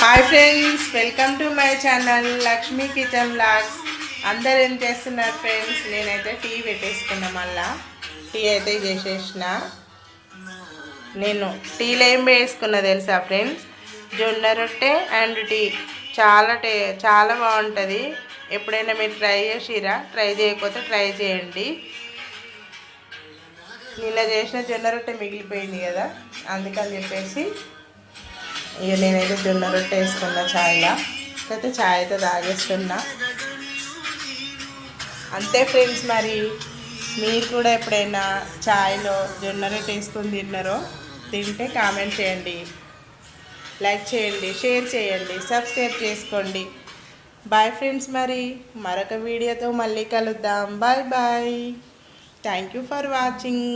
Hi friends, welcome to my channel Lakshmi kitchen vlogs. అందరు ఏం చేస్తున్నారు ఫ్రెండ్స్? నేనైతే టీ పెట్టేసుకున్నా. మళ్ళా టీ అయితే చేసేసిన. నేను టీలో ఏం వేసుకున్నా తెలుసా ఫ్రెండ్స్? జొన్న రొట్టె అండ్ టీ. చాలా బాగుంటుంది. ఎప్పుడైనా మీరు ట్రై చేసిరా? ట్రై చేయకపోతే ట్రై చేయండి. నిన్న చేసిన జొన్న రొట్టె మిగిలిపోయింది కదా, అందుకని చెప్పేసి ఇక నేనైతే జొన్న రొట్టె వేసుకున్నా ఛాయ్లా. అయితే ఛాయ్ అయితే తాగేస్తున్నా. అంతే ఫ్రెండ్స్. మరి మీరు కూడా ఎప్పుడైనా ఛాయ్లో జొన్న రొట్టె వేసుకొని తింటే కామెంట్ చేయండి, లైక్ చేయండి, షేర్ చేయండి, సబ్స్క్రైబ్ చేసుకోండి. Bye friends. మరి మరొక వీడియోతో మళ్ళీ కలుద్దాం. Bye bye. Thank you for watching.